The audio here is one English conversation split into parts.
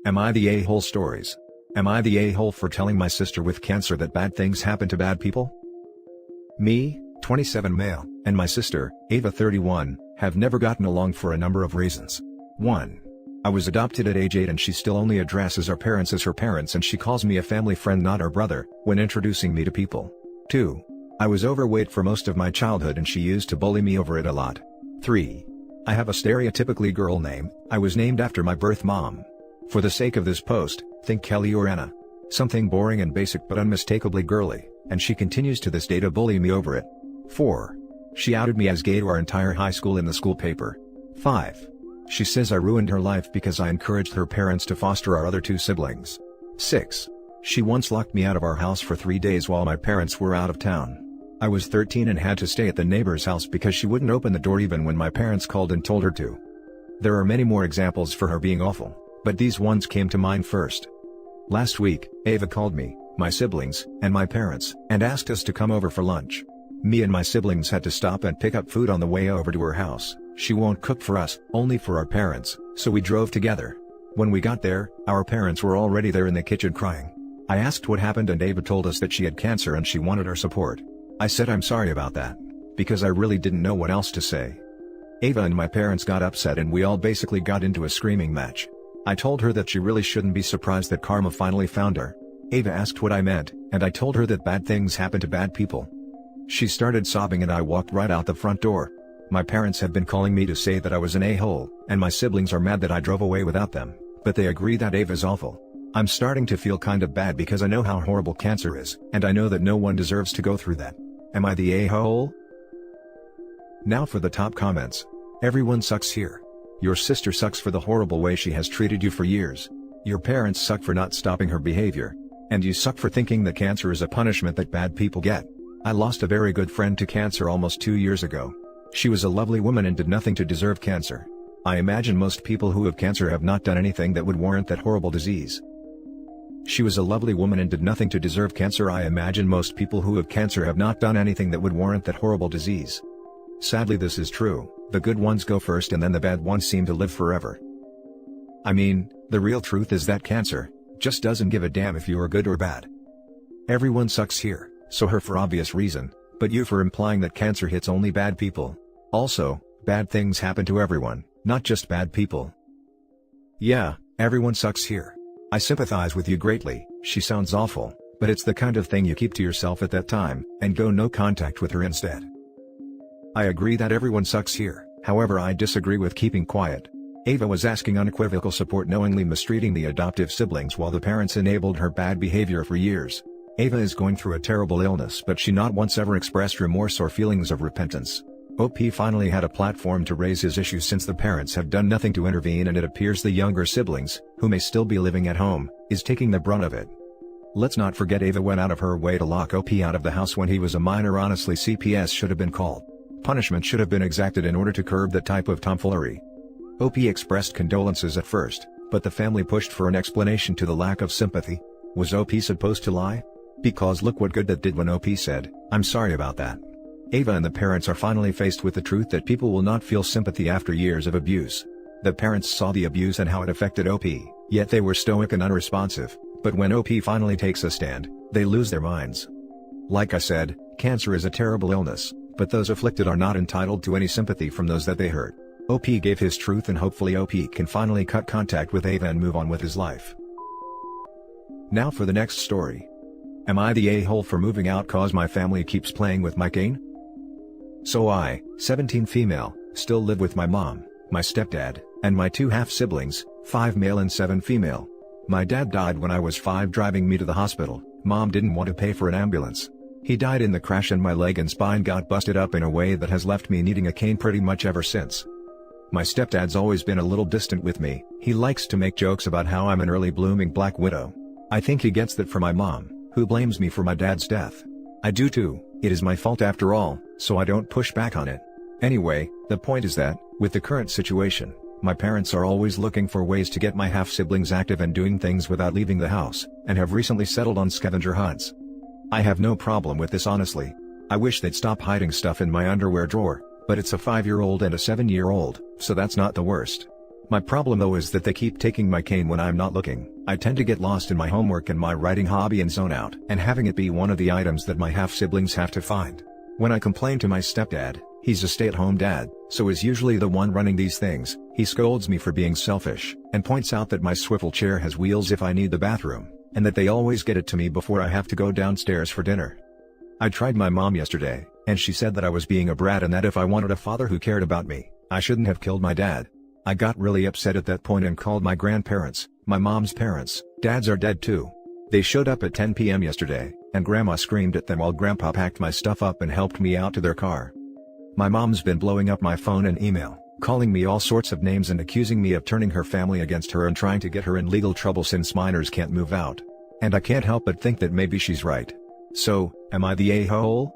Am I the a-hole stories? Am I the a-hole for telling my sister with cancer that bad things happen to bad people? Me, 27 male, and my sister, Ava 31, have never gotten along for a number of reasons. 1. I was adopted at age 8 and she still only addresses our parents as her parents and she calls me a family friend, not her brother, when introducing me to people. 2. I was overweight for most of my childhood and she used to bully me over it a lot. 3. I have a stereotypically girl name. I was named after my birth mom. For the sake of this post, think Kelly or Anna. Something boring and basic but unmistakably girly, and she continues to this day to bully me over it. 4. She outed me as gay to our entire high school in the school paper. 5. She says I ruined her life because I encouraged her parents to foster our other 2 siblings. 6. She once locked me out of our house for 3 days while my parents were out of town. I was 13 and had to stay at the neighbor's house because she wouldn't open the door even when my parents called and told her to. There are many more examples for her being awful, but these ones came to mind first. Last week, Ava called me, my siblings, and my parents, and asked us to come over for lunch. Me and my siblings had to stop and pick up food on the way over to her house. She won't cook for us, only for our parents, so we drove together. When we got there, our parents were already there in the kitchen crying. I asked what happened and Ava told us that she had cancer and she wanted our support. I said I'm sorry about that, because I really didn't know what else to say. Ava and my parents got upset and we all basically got into a screaming match. I told her that she really shouldn't be surprised that karma finally found her. Ava asked what I meant, and I told her that bad things happen to bad people. She started sobbing and I walked right out the front door. My parents have been calling me to say that I was an a-hole, and my siblings are mad that I drove away without them, but they agree that Ava's awful. I'm starting to feel kind of bad because I know how horrible cancer is, and I know that no one deserves to go through that. Am I the a-hole? Now for the top comments. Everyone sucks here. Your sister sucks for the horrible way she has treated you for years. Your parents suck for not stopping her behavior. And you suck for thinking that cancer is a punishment that bad people get. I lost a very good friend to cancer almost 2 years ago. She was a lovely woman and did nothing to deserve cancer. I imagine most people who have cancer have not done anything that would warrant that horrible disease. She was a lovely woman and did nothing to deserve cancer. I imagine most people who have cancer have not done anything that would warrant that horrible disease. Sadly, this is true. The good ones go first and then the bad ones seem to live forever. I mean, the real truth is that cancer just doesn't give a damn if you are good or bad. Everyone sucks here, so her for obvious reason, but you for implying that cancer hits only bad people. Also, bad things happen to everyone, not just bad people. Yeah, everyone sucks here. I sympathize with you greatly. She sounds awful, but it's the kind of thing you keep to yourself at that time, and go no contact with her instead. I agree that everyone sucks here, however I disagree with keeping quiet. Ava was asking unequivocal support, knowingly mistreating the adoptive siblings while the parents enabled her bad behavior for years. Ava is going through a terrible illness, but she not once ever expressed remorse or feelings of repentance. OP finally had a platform to raise his issues since the parents have done nothing to intervene, and it appears the younger siblings, who may still be living at home, is taking the brunt of it. Let's not forget Ava went out of her way to lock OP out of the house when he was a minor. Honestly, CPS should have been called. Punishment should have been exacted in order to curb that type of tomfoolery. OP expressed condolences at first, but the family pushed for an explanation to the lack of sympathy. Was OP supposed to lie? Because look what good that did when OP said, "I'm sorry about that." Ava and the parents are finally faced with the truth that people will not feel sympathy after years of abuse. The parents saw the abuse and how it affected OP, yet they were stoic and unresponsive, but when OP finally takes a stand, they lose their minds. Like I said, cancer is a terrible illness, but those afflicted are not entitled to any sympathy from those that they hurt. OP gave his truth and hopefully OP can finally cut contact with Ava and move on with his life. Now for the next story. Am I the a-hole for moving out cause my family keeps playing with my cane? So I, 17 female, still live with my mom, my stepdad, and my 2 half-siblings, 5 male and 7 female. My dad died when I was 5 driving me to the hospital. Mom didn't want to pay for an ambulance. He died in the crash and my leg and spine got busted up in a way that has left me needing a cane pretty much ever since. My stepdad's always been a little distant with me. He likes to make jokes about how I'm an early blooming black widow. I think he gets that from my mom, who blames me for my dad's death. I do too. It is my fault after all, so I don't push back on it. Anyway, the point is that, with the current situation, my parents are always looking for ways to get my half-siblings active and doing things without leaving the house, and have recently settled on scavenger hunts. I have no problem with this honestly. I wish they'd stop hiding stuff in my underwear drawer, but it's a 5-year-old and a 7-year-old, so that's not the worst. My problem though is that they keep taking my cane when I'm not looking. I tend to get lost in my homework and my writing hobby and zone out, and having it be one of the items that my half-siblings have to find. When I complain to my stepdad, he's a stay-at-home dad, so is usually the one running these things. He scolds me for being selfish, and points out that my swivel chair has wheels if I need the bathroom, and that they always get it to me before I have to go downstairs for dinner. I tried my mom yesterday, and she said that I was being a brat and that if I wanted a father who cared about me, I shouldn't have killed my dad. I got really upset at that point and called my grandparents, my mom's parents. Dads are dead too. They showed up at 10 p.m. yesterday, and Grandma screamed at them while Grandpa packed my stuff up and helped me out to their car. My mom's been blowing up my phone and email, calling me all sorts of names and accusing me of turning her family against her and trying to get her in legal trouble since minors can't move out. And I can't help but think that maybe she's right. So, am I the a-hole?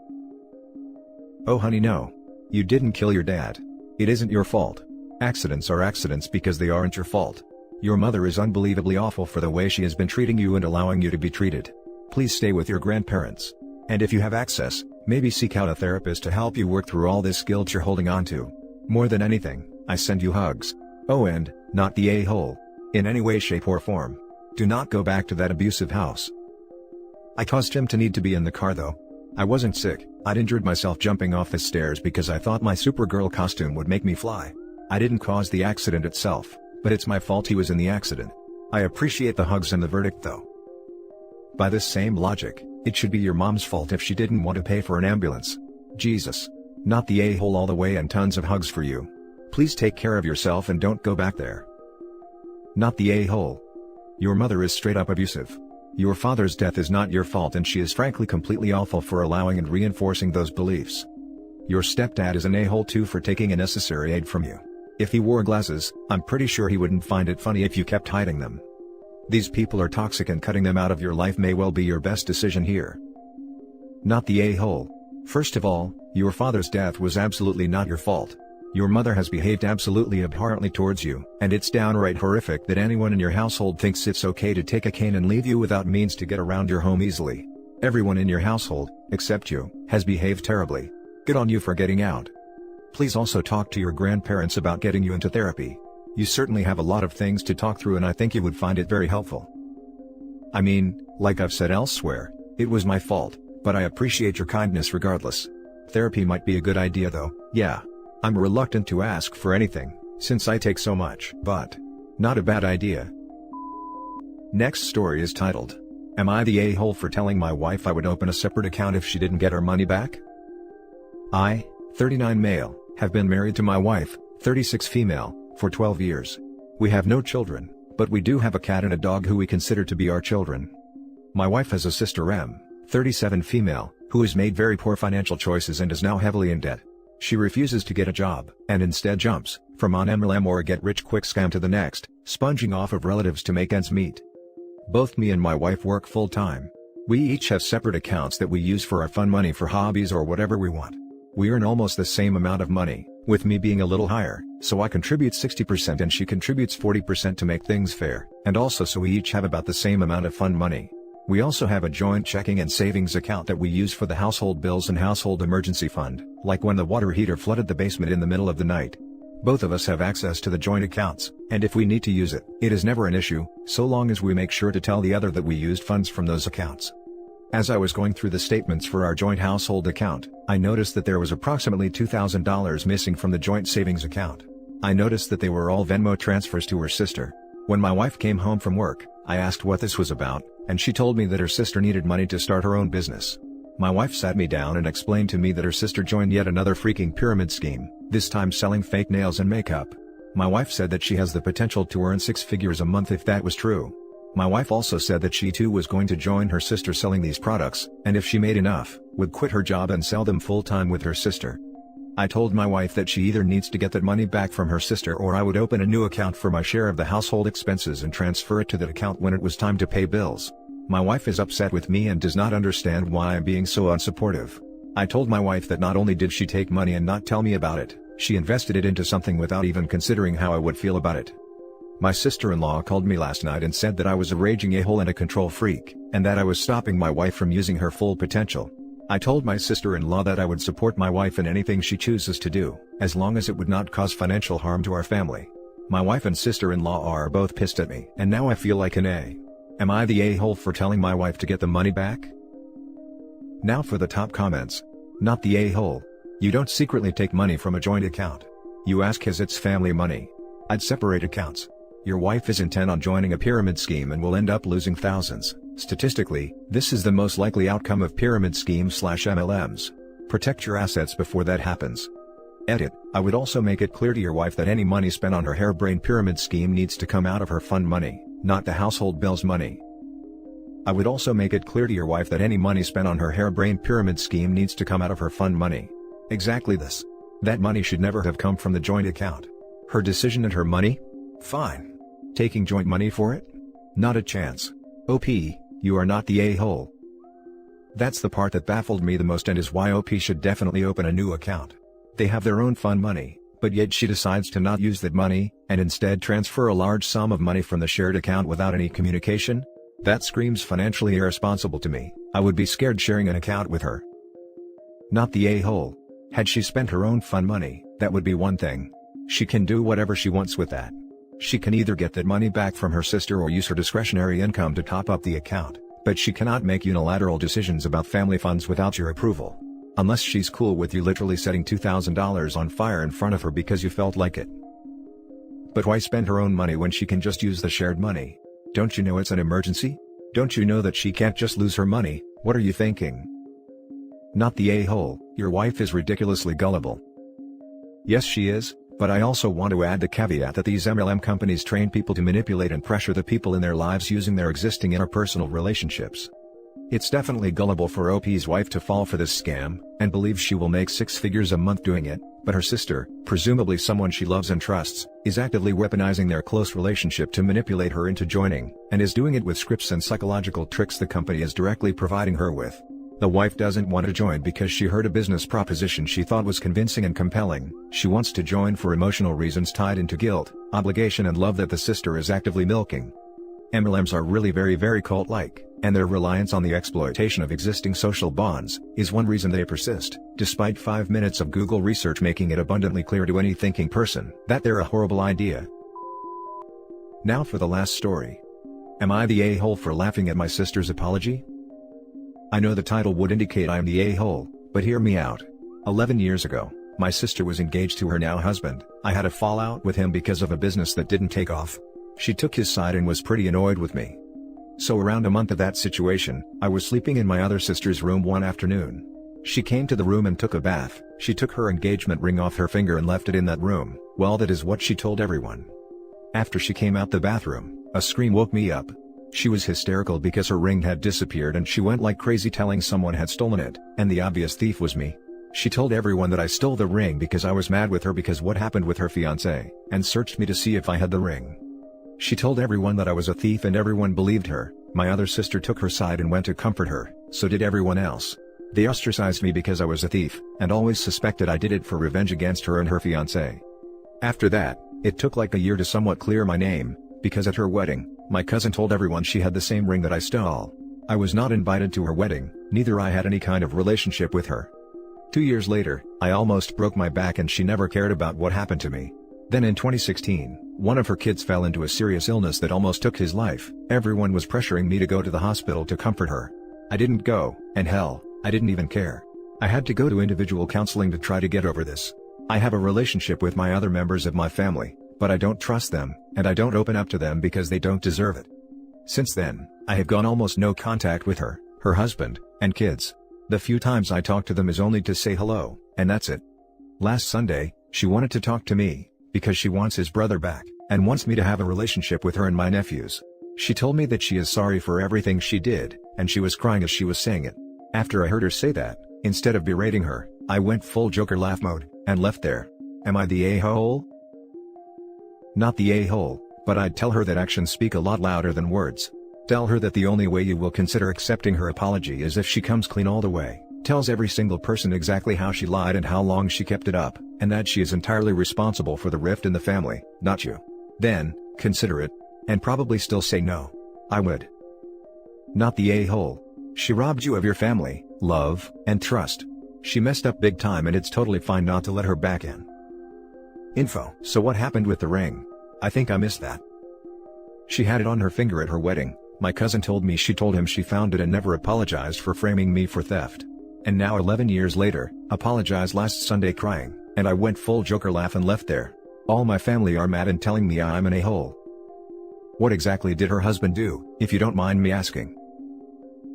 Oh honey, no. You didn't kill your dad. It isn't your fault. Accidents are accidents because they aren't your fault. Your mother is unbelievably awful for the way she has been treating you and allowing you to be treated. Please stay with your grandparents. And if you have access, maybe seek out a therapist to help you work through all this guilt you're holding on to. More than anything, I send you hugs. Oh, and, not the a-hole. In any way, shape or form. Do not go back to that abusive house. I caused him to need to be in the car though. I wasn't sick. I'd injured myself jumping off the stairs because I thought my Supergirl costume would make me fly. I didn't cause the accident itself, but it's my fault he was in the accident. I appreciate the hugs and the verdict though. By this same logic, it should be your mom's fault if she didn't want to pay for an ambulance. Jesus. Not the a-hole all the way, and tons of hugs for you. Please take care of yourself and don't go back there. Not the a-hole. Your mother is straight up abusive. Your father's death is not your fault, and she is frankly completely awful for allowing and reinforcing those beliefs. Your stepdad is an a-hole too for taking unnecessary aid from you. If he wore glasses, I'm pretty sure he wouldn't find it funny if you kept hiding them. These people are toxic, and cutting them out of your life may well be your best decision here. Not the a-hole. First of all, your father's death was absolutely not your fault. Your mother has behaved absolutely abhorrently towards you, and it's downright horrific that anyone in your household thinks it's okay to take a cane and leave you without means to get around your home easily. Everyone in your household, except you, has behaved terribly. Good on you for getting out. Please also talk to your grandparents about getting you into therapy. You certainly have a lot of things to talk through, and I think you would find it very helpful. I mean, like I've said elsewhere, it was my fault, but I appreciate your kindness regardless. Therapy might be a good idea though. Yeah. I'm reluctant to ask for anything, since I take so much, but not a bad idea. Next story is titled, Am I the a-hole for telling my wife I would open a separate account if she didn't get her money back? I, 39 male, have been married to my wife, 36 female, for 12 years. We have no children, but we do have a cat and a dog who we consider to be our children. My wife has a sister M, 37 female, who has made very poor financial choices and is now heavily in debt. She refuses to get a job, and instead jumps from one MLM or a get-rich-quick scam to the next, sponging off of relatives to make ends meet. Both me and my wife work full-time. We each have separate accounts that we use for our fun money for hobbies or whatever we want. We earn almost the same amount of money, with me being a little higher, so I contribute 60% and she contributes 40% to make things fair, and also so we each have about the same amount of fun money. We also have a joint checking and savings account that we use for the household bills and household emergency fund, like when the water heater flooded the basement in the middle of the night. Both of us have access to the joint accounts, and if we need to use it, it is never an issue, so long as we make sure to tell the other that we used funds from those accounts. As I was going through the statements for our joint household account, I noticed that there was approximately $2,000 missing from the joint savings account. I noticed that they were all Venmo transfers to her sister. When my wife came home from work, I asked what this was about, and she told me that her sister needed money to start her own business. My wife sat me down and explained to me that her sister joined yet another freaking pyramid scheme, this time selling fake nails and makeup. My wife said that she has the potential to earn 6 figures a month if that was true. My wife also said that she too was going to join her sister selling these products, and if she made enough, would quit her job and sell them full-time with her sister. I told my wife that she either needs to get that money back from her sister or I would open a new account for my share of the household expenses and transfer it to that account when it was time to pay bills. My wife is upset with me and does not understand why I'm being so unsupportive. I told my wife that not only did she take money and not tell me about it, she invested it into something without even considering how I would feel about it. My sister-in-law called me last night and said that I was a raging a-hole and a control freak, and that I was stopping my wife from using her full potential. I told my sister-in-law that I would support my wife in anything she chooses to do, as long as it would not cause financial harm to our family. My wife and sister-in-law are both pissed at me, and now I feel like an A. Am I the a-hole for telling my wife to get the money back? Now for the top comments. Not the a-hole. You don't secretly take money from a joint account. You ask as it's family money. I'd separate accounts. Your wife is intent on joining a pyramid scheme and will end up losing thousands. Statistically, this is the most likely outcome of pyramid schemes/MLMs. Protect your assets before that happens. Edit. I would also make it clear to your wife that any money spent on her harebrained pyramid scheme needs to come out of her fund money, not the household bills money. I would also make it clear to your wife that any money spent on her harebrained pyramid scheme needs to come out of her fund money. Exactly this. That money should never have come from the joint account. Her decision and her money? Fine. Taking joint money for it? Not a chance. OP, you are not the a-hole. That's the part that baffled me the most and is why OP should definitely open a new account. They have their own fund money, but yet she decides to not use that money, and instead transfer a large sum of money from the shared account without any communication? That screams financially irresponsible to me. I would be scared sharing an account with her. Not the a-hole. Had she spent her own fund money, that would be one thing. She can do whatever she wants with that. She can either get that money back from her sister or use her discretionary income to top up the account, but she cannot make unilateral decisions about family funds without your approval. Unless she's cool with you literally setting $2,000 on fire in front of her because you felt like it. But why spend her own money when she can just use the shared money? Don't you know it's an emergency? Don't you know that she can't just lose her money? What are you thinking? Not the a-hole. Your wife is ridiculously gullible. Yes, she is. But I also want to add the caveat that these MLM companies train people to manipulate and pressure the people in their lives using their existing interpersonal relationships. It's definitely gullible for OP's wife to fall for this scam, and believe she will make 6 figures a month doing it, but her sister, presumably someone she loves and trusts, is actively weaponizing their close relationship to manipulate her into joining, and is doing it with scripts and psychological tricks the company is directly providing her with. The wife doesn't want to join because she heard a business proposition she thought was convincing and compelling. She wants to join for emotional reasons tied into guilt, obligation and love that the sister is actively milking. MLMs are really very cult-like, and their reliance on the exploitation of existing social bonds is one reason they persist, despite 5 minutes of Google research making it abundantly clear to any thinking person that they're a horrible idea. Now for the last story. Am I the a-hole for laughing at my sister's apology? I know the title would indicate I'm the a-hole, but hear me out. 11 years ago, my sister was engaged to her now husband. I had a fallout with him because of a business that didn't take off. She took his side and was pretty annoyed with me. So around a month of that situation, I was sleeping in my other sister's room one afternoon. She came to the room and took a bath. She took her engagement ring off her finger and left it in that room. Well, that is what she told everyone. After she came out the bathroom, a scream woke me up. She was hysterical because her ring had disappeared and she went like crazy telling someone had stolen it, and the obvious thief was me. She told everyone that I stole the ring because I was mad with her because what happened with her fiancé, and searched me to see if I had the ring. She told everyone that I was a thief and everyone believed her. My other sister took her side and went to comfort her, so did everyone else. They ostracized me because I was a thief, and always suspected I did it for revenge against her and her fiancé. After that, it took like a year to somewhat clear my name, because at her wedding, my cousin told everyone she had the same ring that I stole. I was not invited to her wedding, neither I had any kind of relationship with her. 2 years later, I almost broke my back and she never cared about what happened to me. Then in 2016, one of her kids fell into a serious illness that almost took his life. Everyone was pressuring me to go to the hospital to comfort her. I didn't go, and hell, I didn't even care. I had to go to individual counseling to try to get over this. I have a relationship with my other members of my family, but I don't trust them, and I don't open up to them because they don't deserve it. Since then, I have gone almost no contact with her, her husband, and kids. The few times I talk to them is only to say hello, and that's it. Last Sunday, she wanted to talk to me, because she wants his brother back, and wants me to have a relationship with her and my nephews. She told me that she is sorry for everything she did, and she was crying as she was saying it. After I heard her say that, instead of berating her, I went full Joker laugh mode, and left there. Am I the a-hole? Not the a-hole, but I'd tell her that actions speak a lot louder than words. Tell her that the only way you will consider accepting her apology is if she comes clean all the way, tells every single person exactly how she lied and how long she kept it up, and that she is entirely responsible for the rift in the family, not you. Then, consider it. And probably still say no. I would. Not the a-hole. She robbed you of your family, love, and trust. She messed up big time and it's totally fine not to let her back in. Info. So what happened with the ring? I think I missed that. She had it on her finger at her wedding. My cousin told me she told him she found it and never apologized for framing me for theft. And now 11 years later, apologized last Sunday crying, and I went full Joker laugh and left there. All my family are mad and telling me I'm an a-hole. What exactly did her husband do, if you don't mind me asking?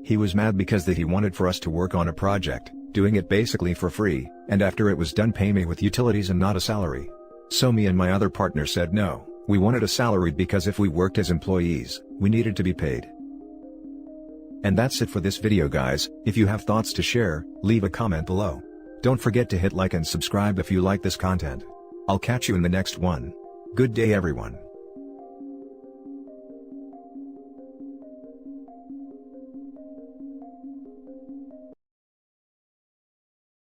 He was mad because he wanted for us to work on a project, doing it basically for free, and after it was done pay me with utilities and not a salary. So me and my other partner said no, we wanted a salary because if we worked as employees, we needed to be paid. And that's it for this video guys. If you have thoughts to share, leave a comment below. Don't forget to hit like and subscribe if you like this content. I'll catch you in the next one. Good day everyone.